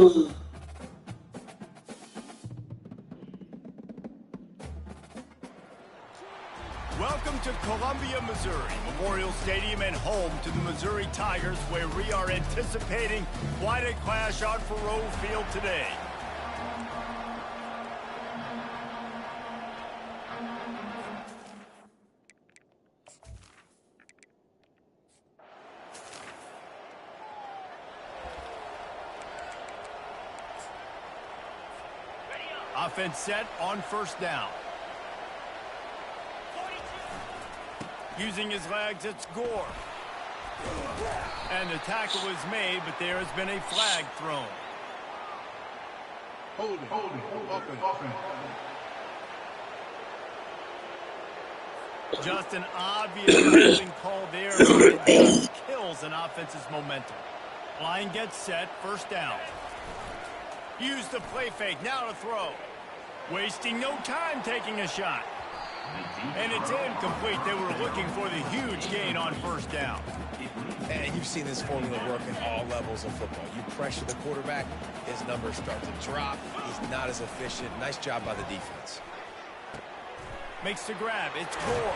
Welcome to Columbia, Missouri, Memorial Stadium and home to the Missouri Tigers, where we are anticipating quite a clash on Faroe Field today. Offense set on first down. Using his legs, it's Gore. And the tackle is made, but there has been a flag thrown. Hold it. Just an obvious holding call there. It just kills an offense's momentum. Line gets set, first down. Use the play fake, now to throw. Wasting no time taking a shot. And it's incomplete. They were looking for the huge gain on first down. And you've seen this formula work in all levels of football. You pressure the quarterback, his numbers start to drop. He's not as efficient. Nice job by the defense. Makes the grab. It's Gore.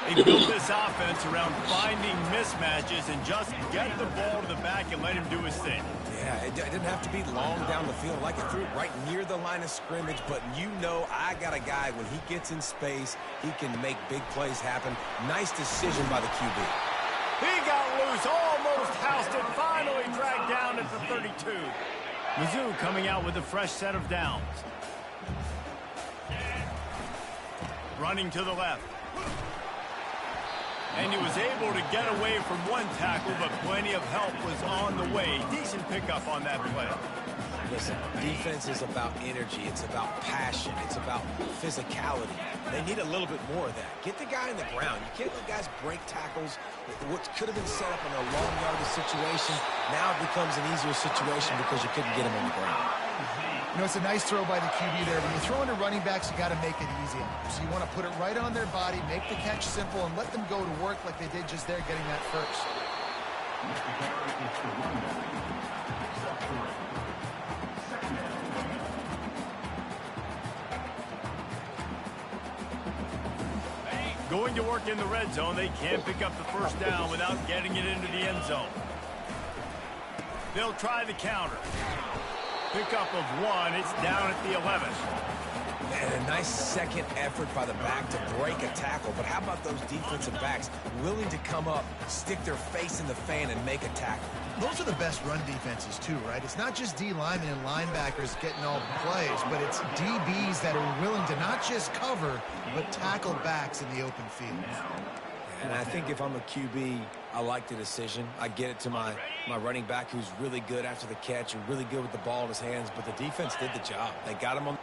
They built this offense around finding mismatches and just get the ball to the back and let him do his thing. Yeah, it didn't have to be long down the field. Like it threw it right near the line of scrimmage, but you know I got a guy, when he gets in space, he can make big plays happen. Nice decision by the QB. He got loose, almost housed it, finally dragged down at the 32. Mizzou coming out with a fresh set of downs. Running to the left. And he was able to get away from one tackle, but plenty of help was on the way. Decent pickup on that play. Listen, defense is about energy. It's about passion. It's about physicality. They need a little bit more of that. Get the guy in the ground. You can't let guys break tackles. What could have been set up in a long yardage situation, now it becomes an easier situation because you couldn't get him on the ground. You know, it's a nice throw by the QB there. When you throw into running backs, you got to make it easy. So you want to put it right on their body, make the catch simple, and let them go to work like they did just there, getting that first. Going to work in the red zone, they can't pick up the first down without getting it into the end zone. They'll try the counter. Pickup of one, it's down at the 11. And a nice second effort by the back to break a tackle. But how about those defensive backs willing to come up, stick their face in the fan, and make a tackle? Those are the best run defenses too, right? It's not just D linemen and linebackers getting all the plays, but it's DBs that are willing to not just cover, but tackle backs in the open field. And I think if I'm a QB, I like the decision. I get it to my running back, who's really good after the catch and really good with the ball in his hands, but the defense did the job. They got him on.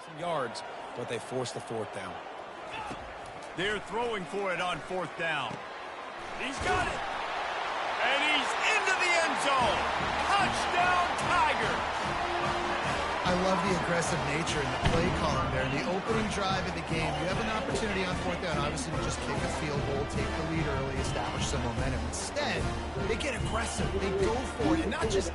Some yards, but they forced the fourth down. They're throwing for it on fourth down. He's got it. And he's into the end zone. Touchdown, Tigers. I love the aggressive nature in the play calling there. In the opening drive of the game, you have an opportunity on fourth down, obviously, to just kick a field goal, take the lead early, establish some momentum. Instead, they get aggressive. They go for it, and not just...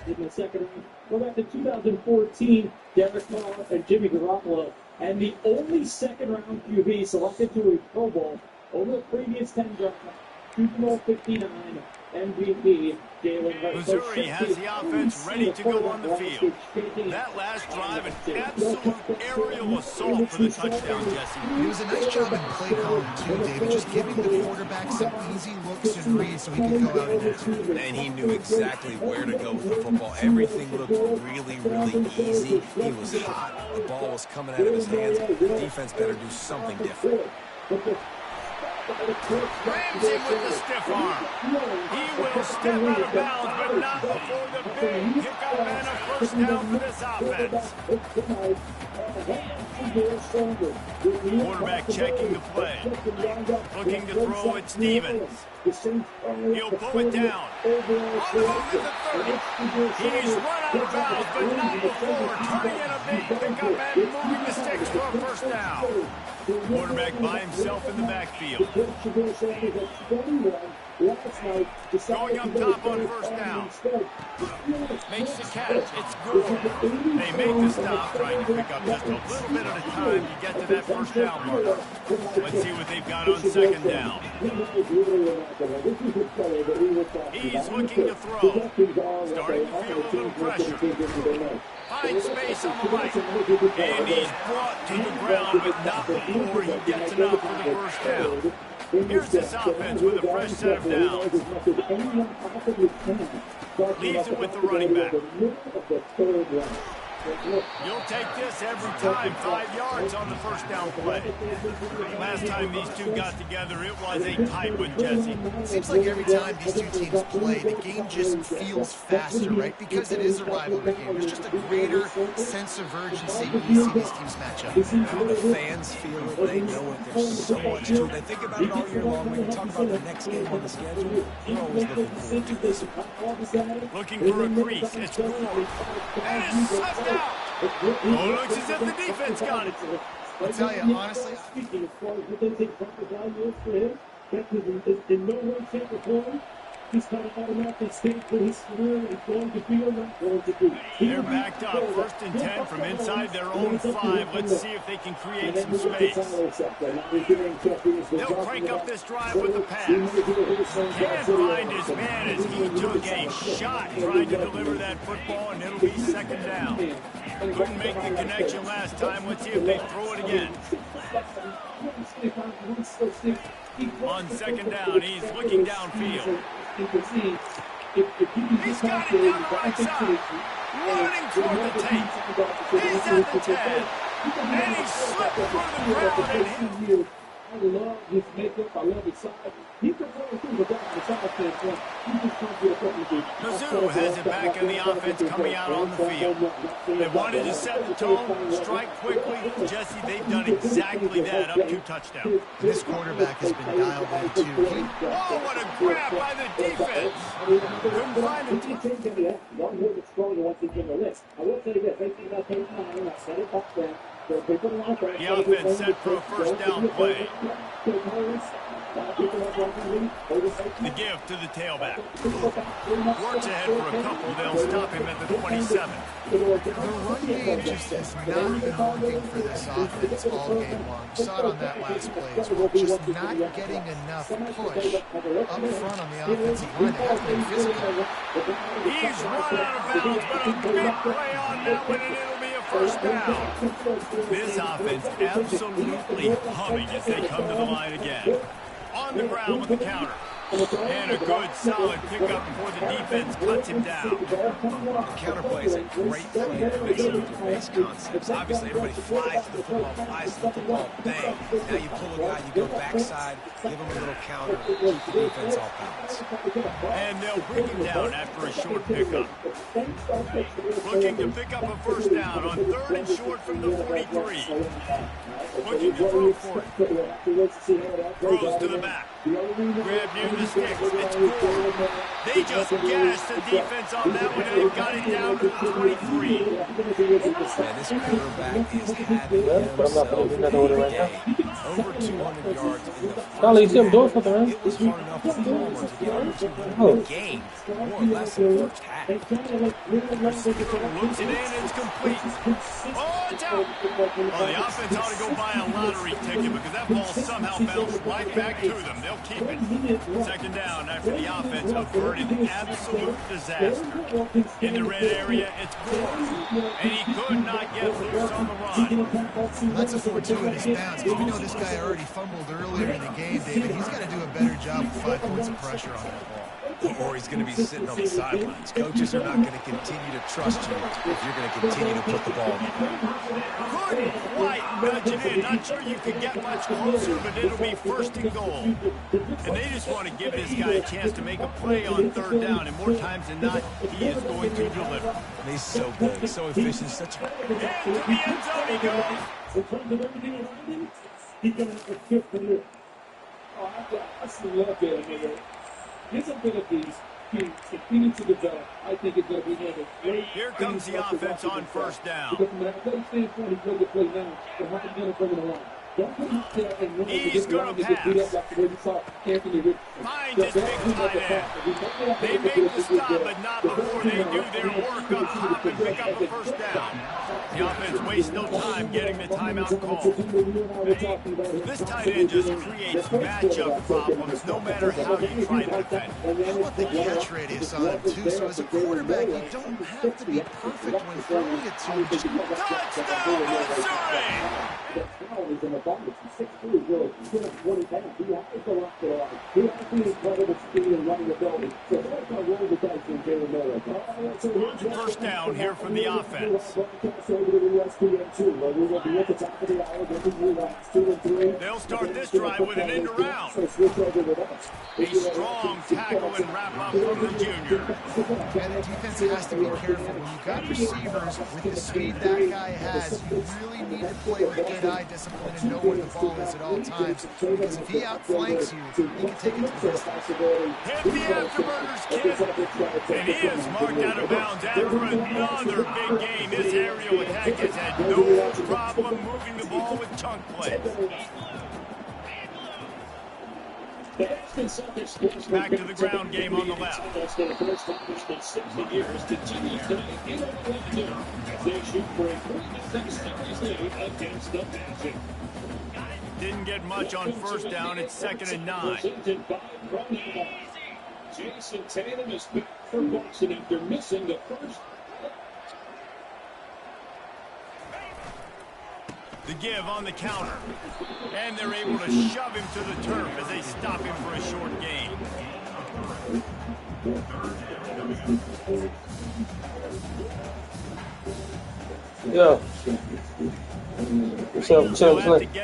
In the second round, go back to 2014, Derek Carr and Jimmy Garoppolo, and the only second-round QB selected to a Pro Bowl over the previous 10 drafts. Super Bowl 59 MVP Jalen Hurts. Missouri has the offense ready to go on the field. That last drive, an absolute aerial assault for the touchdown, Jesse. It was a nice job in play calling too, David, just giving the quarterback some easy looks and reads so he could go out and And he knew exactly where to go with the football. Everything looked really, really easy. He was hot. The ball was coming out of his hands. The defense better do something different. Ramsey with the stiff arm. He will step out of bounds, but not before the big pickup and a first down for this offense. Quarterback checking the play. Looking to throw it, Stevens. He'll pull it down. On the move at the 30. He's run out of bounds, but not before turning in a big pickup and moving the sticks for a first down. Quarterback by himself in the backfield. Going up top on first down. Makes the catch. It's good. They make the stop, trying to pick up just a little bit at a time to get to that first down mark. Let's see what they've got on second down. He's looking to throw. Starting to feel a little pressure. Finds space on the right. And he's brought to the ground, but not before he gets enough for the first down. Here's this offense with a fresh set of downs. Leaves it with the running back. You'll take this every time. 5 yards on the first down play. Last time these two got together, it was a tight one, Jesse. It seems like every time these two teams play, the game just feels faster, right? Because it is a rivalry game. There's just a greater sense of urgency when you see these teams match up. How the fans feel it, they know it. There's so much to it. They think about it all year long. When you talk about the next game on the schedule, they're always looking forward to this. Looking for a crease. It's cool. And it's slipped out. Oh, looks as if the defense got it. I'll tell you, honestly, in no way, shape, or form, he's kind of automatically stated for his career is going to be or not going to be. They're backed up, 1st and 10 from inside their own 5. Let's see if they can create some space. They'll crank up this drive with a pass. Can't find his man as he took a shot trying to deliver that football, and it'll be second down. Couldn't make the connection last time. Let's see if they throw it again. On second down, he's looking downfield. He's got it down the right side. Running toward the tape. He's at the 10. And he slipped through the ground and hit. I love his makeup. I love his size. He can play through the back of the side standpoint. He just can't get a couple Mizzou has it back in the offense coming out on the field. They wanted to set the tone, strike quickly. Jesse, they've done exactly that, up 2 touchdowns. this quarterback has been dialed in too. Oh, what a grab by the defense. Couldn't find it. One more that's stronger once he's in the list. I will say this, they think about taking time. I said it back then. The offense set for a first down play. The give to the tailback. Works ahead for a couple. They'll stop him at the 27. The run game just has not been working for this offense all game long. We saw it on that last play as well. Just not getting enough push up front on the offensive line. They haven't been physical. He's run out of bounds, but a big play on that one, and it'll be a first down. This offense absolutely humming as they come to the line again. On the ground with the counter. And a good, solid pickup before the defense cuts him down. The counter play is a great play that mixes with your base concepts. Obviously, everybody flies to the football, flies to the football, bang. Now you pull a guy, you go backside, give him a little counter, keep the defense off balance. And they'll bring him down after a short pickup. Looking to pick up a first down on 3rd and short from the 43. Looking to throw for it. Throws to the back. Grab near the sticks. It's good. They just gashed the defense on that one, and they've got it down to the 23. Man, this quarterback is having himself a day. Over 200 yards in the first half. It was hard enough for Palmer to get over 200 games, more or less in the first half. Looks it in, it's complete. Oh, it's out. Well, the offense ought to go buy a lottery ticket because that ball somehow bounced right back to them. They'll keep it. Second down after the offense averted absolute disaster. In the red area, it's Gore. And he could not get loose on the run. That's a fortuitous bounce because we know this guy already fumbled earlier in the game, David. He's got to do a better job with 5 points of pressure on that ball. Or he's going to be sitting on the sidelines. Coaches are not going to continue to trust you if you're going to continue to put the ball in the ground. Couldn't quite nudge it in. Not sure you could get much closer, but it'll be 1st and goal. And they just want to give this guy a chance to make a play on 3rd down, and more times than not, he is going to deliver. And he's so good, so efficient, such a... And to the end zone he goes. In terms of everything around him, he's going to have a fifth career. That's the look at him. His abilities continue to develop. I think it's going to be one of the great. Here comes the offense on first down. Because from an athletic standpoint, he's going to play now. But how are you going to bring it along? Don't put him out there and run He's going to pass. beat up like the way we saw Anthony Richardson. Finds his big tight end. They make the stop, but not before they do their work up top and pick up a first down. The offense wastes no time getting the timeout call. This tight end just creates matchup problems no matter how you try to defend. I want the catch radius on him, too. So as a quarterback, you don't have to be perfect when throwing it to him. Just Touchdown, Missouri! Is in the bonus. He's 6'3", really. He's 220 pounds. He has to go after the line. He has the incredible speed and running ability. So that's how roll the dice in Jalen Miller. First down here from the offense. They'll start this drive with an end around. A strong tackle and wrap up from the junior. And the defense has to be careful. When you've got receivers with the speed that guy has, you really need to play with good eye discipline and know where the ball is at all times. Because if he outflanks you, he can take it to the distance. Hit the afterburners, kid. And he is marked out of bounds after another big game. This aerial attack has had no problem moving the ball with chunk plays. Back to the ground game on the left. Didn't get much on first down. It's 2nd and 9. Jason Tatum is back for Boston after missing the first. The give on the counter. And they're able to shove him to the turf as they stop him for a short gain. Yeah. So,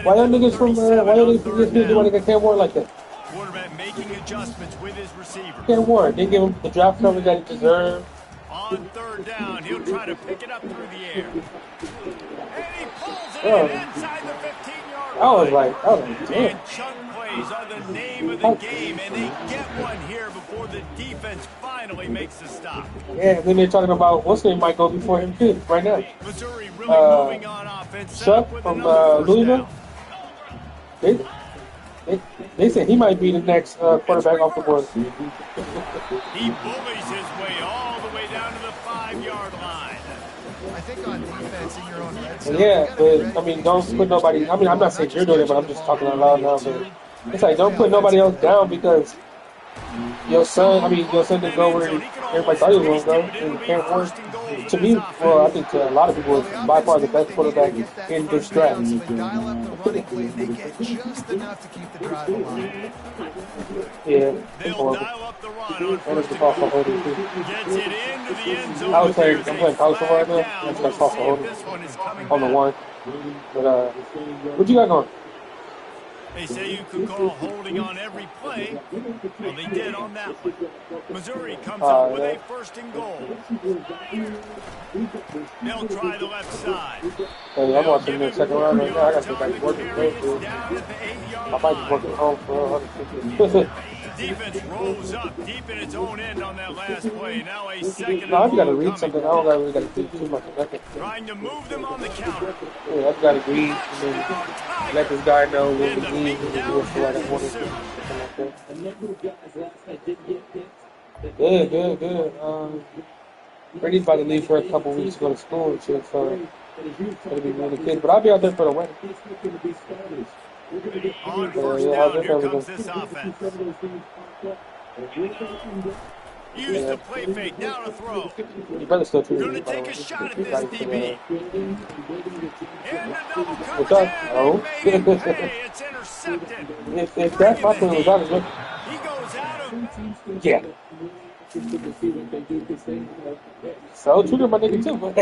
why y'all niggas from, why y'all niggas from ESPN do like Cam Ward like that? Quarterback making adjustments with his receiver. Cam Ward, they give him the draft coverage that he deserved. On 3rd down, he'll try to pick it up through the air. And he pulls it in inside the 15-yard line. I was like, damn. And chunk plays are the name of the game, and they get one here before the defense finally makes the stop. Yeah, then they're talking about what's name might go before him too, right now. Missouri really moving on offense. Chuck from Louisville. They said he might be the next quarterback off the board. He bullies his way all the way down to the 5-yard line. I think on defense in your own red zone. Yeah, but I mean, don't put nobody. I mean, I'm not saying you're doing it, but I'm just talking out loud now. But it's like don't put nobody else down because your son didn't go where everybody thought he was going to go, and can't work. To me, well, I think to a lot of people, it's by far the best quarterback in this draft. They dial up the running play, and they get just enough to keep the drive alive. Yeah, They'll dial up the run on first first and and goal. gets it into the end zone. I would say There's I'm a playing college football right flag now. down. I'm just toss a We'll see hold if this one is coming on the back. one. But what you got going? They say you could call holding on every play. Well, they did on that one. Missouri comes up with a 1st and goal. They'll try the left side. Hey, I'm watching the second round right now. I got to go back to work today. Down at the 8-yard I might be working line. home for $150. Defense rolls up deep in its own end on that last play. Now a 2nd and No, I've got to goal read something. I coming. don't really got to do too much. Trying to move them on the counter. Yeah, I've got to read and then let this guy know what And we the need and do it for like I want to do. beatdown Something like that. A number of guys last night didn't get picked. Good. Brady's about to leave for a couple weeks to go to school and shit, so it'll be really good. But I'll be out there for the wedding. On first yeah, down, I'll here definitely comes this offense. Use the play fake, now to throw. You better still treat Going me, to by the take way. a shot at You this gotta figure DB. And the double What's comes up? in, Oh. and made him pay. It's intercepted. If that's my plan, was honest, He goes out of... yeah. So, treat him my nigga too, but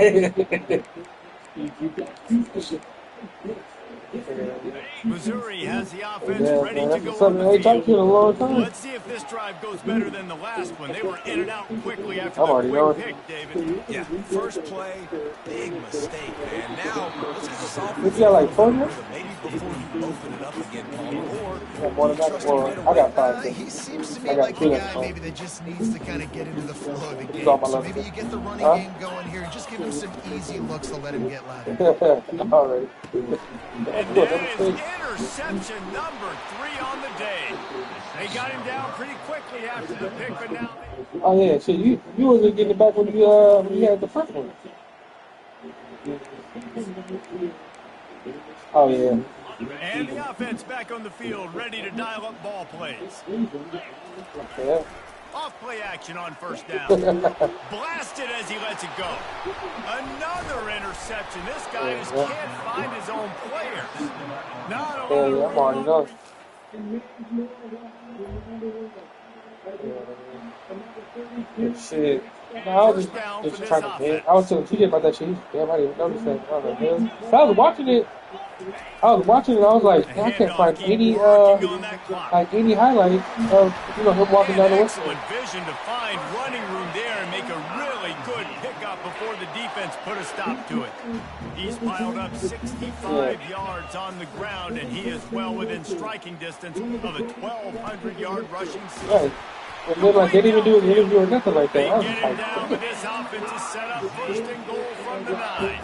Missouri has the offense Yeah, ready man, to that's go what's on up. the I ain't talked to you in a field. long time. Let's see if this drive goes better than the last one. They were in and out quickly after I'm the already quick knowing. pick, David. Yeah, first play, big mistake, man. Now, let's get this What offense you in a got, little like bit 4 of years? rhythm. Maybe before you open it up again, Paulie, or Yeah, more you than that. trust him Well, right I away. got 5. So He seems to I me got like 2 the that's guy fine. maybe that just needs to kind of get into the flow of the This is all game. my So love maybe stuff. you get the running Huh? game going here. Just give him some easy looks to let him get lathered. Alright. That's And good. that That's is good. interception number 3 on the day. They got him down pretty quickly after the pick, but now Oh yeah, shit. You wasn't getting it back when you had the first one. Oh yeah. and the offense back on the field, ready to dial up ball plays. Yeah. Off play action on first down. Blasted as he lets it go. Another interception. This guy just can't find his own players. Not a lot Yeah, of I'm already room know. Shit. No, I was First down for just this trying to offense. I was telling TJ about that shit. Damn, I didn't even notice that. I was like, man. So I was watching it. I was like, man, I can't Handoff, find keep any working on that clock. like any highlights of him walking And down the way. excellent vision to find running room there and make a really good pickup before the defense put a stop to it. He's piled up 65 yards on the ground, and he is well within striking distance of a 1,200-yard rushing season. Right. And then like they didn't even do an interview or nothing like They that. I was get just him like, down, but this offense is set up first and goal from the 9.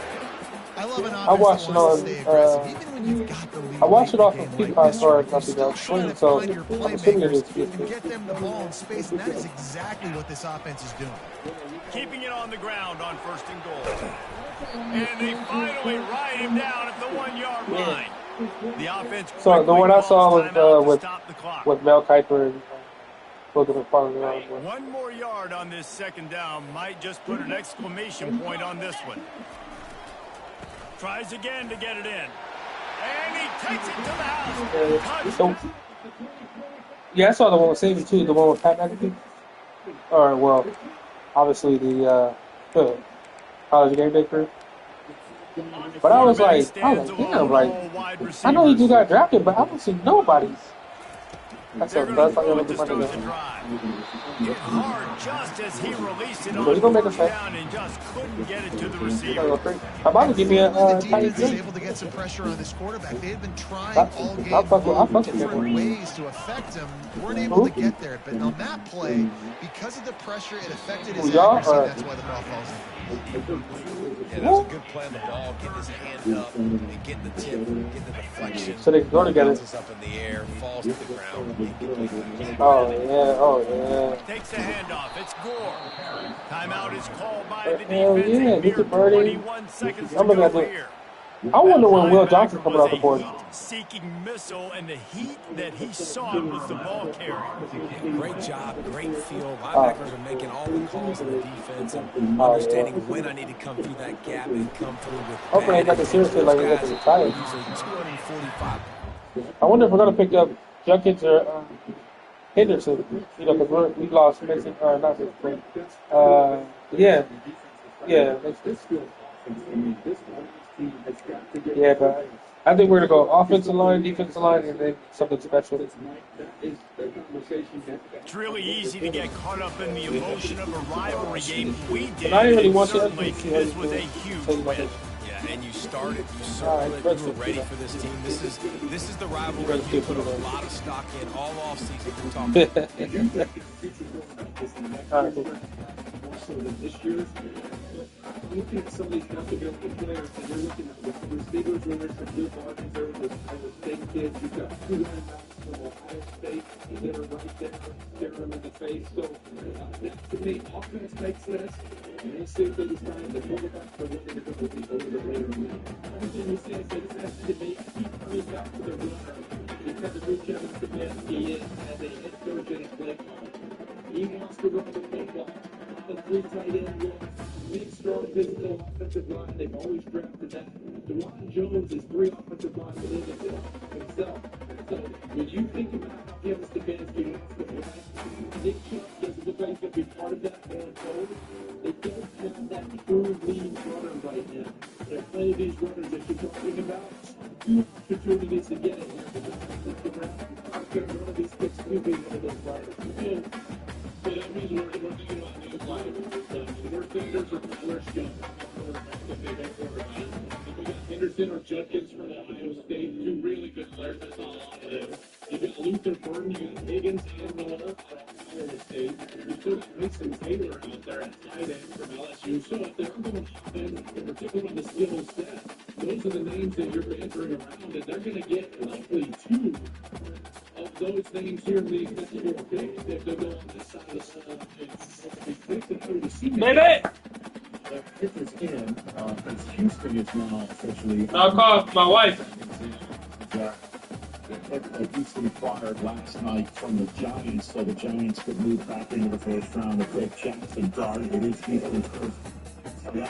I love an I offense watched that it wants to on. stay aggressive, even when you've got the lead. I watched it late off in a of game like Peacock this or one. You're not still Peacock trying Swing, to so find your I'm assuming it playmakers is and get them the ball in space, and that is exactly what this offense is doing. Keeping it on the ground on first and goal. And they finally ride him down at the 1-yard line. The offense So the one I saw calls was timeout to stop the clock. with Mel Kiper and looking at following around. One more yard on this second down might just put an exclamation point on this one. Tries again to get it in. And he takes it to the house. So, yeah, I saw the one with Saban too, the one with Pat McAfee. Or well, obviously the college game day crew. But I was like, damn, like I know he just got drafted, but I don't see nobody. That's They're what going that's to like throw I'm it to looking start for. the drive. Hit hard just as he released it So on you gonna make first us down and just couldn't get it to the I'm receiver. about to give me a The tight defense is game. able to get some pressure on this quarterback. They had been trying I all game fucking long with different him. ways to affect him. Weren't able to get there. But on that play, because of the pressure, it affected his accuracy. That's why the ball falls in. Yeah, that was a good play on the ball, getting his hand up and getting the tip, getting the deflection. So they can go together. Bounces up in the air, falls to the ground, incomplete. Oh yeah. Takes a handoff. It's Gore. Timeout is called by the Hell defense. yeah, A this mere is Birdie. 21 seconds to I'm looking go at it. here. I wonder when Will Linebacker Johnson coming was off the board. a heat-seeking missile, and the heat that he sought was the ball carrier. Great job, great feel. Linebackers are making all the calls on the defense and understanding when I need to come through that gap and come through with Hopefully they bad got the seriously intentions. like we got Guys the are retired. usually 245. I wonder if we're gonna pick up Junkins or Henderson. You know, because we lost Mason or not Mason. Yeah. Yeah, but I think we're gonna go offensive line, defensive line, and then something special. It's really easy to get caught up in the emotion of a rivalry game. We did. But I didn't really want to Certainly, see this was a huge win. Yeah, and you started, you saw that you were ready for this team. This is the rivalry you put a lot of stock in all offseason. You're talking. So this year, looking at some of these knockability players, and you're looking at the receivers, when there's some good margins there with those Iowa State kids. You've got 2 running backs from Ohio State that are right there, staring them in the face. So that, to me, offense makes sense. And they see that he's trying to quarterbacks are looking to go with the older later. Everything we see is that this has to be keep coming back to the runner. Because of who Kevin Stefanski is as a head coach and a play caller. He wants to run the football. The 3 tight end looks, big, strong, physical offensive line. They've always drafted that. DeJuan Jones is 3 offensive line within himself. So when you think about how Kevin Stefanski wants to play, Nick Chubb doesn't look like he's going to be part of that going forward. They don't have that true lead runner right now. There are plenty of these runners that you're talking about. You have to Sanders or Tyler Show. We got Henderson or Judkins from Ohio State. Two really good players. That's all I do. You got Luther Burton, you got Higgins and Miller from Ohio State. You still got Mason Taylor out there at tight end from LSU. So if they're going offense, particularly on the skill set, those are the names that you're entering around, and they're going to get likely two of those names here in the executive picks if they go on this side of the Baby! Pitchers in, as Houston is now officially. I'll call my wife. Houston acquired last night from the Giants, so the Giants could move back into the first round to pick Jackson Dart. It is Houston's first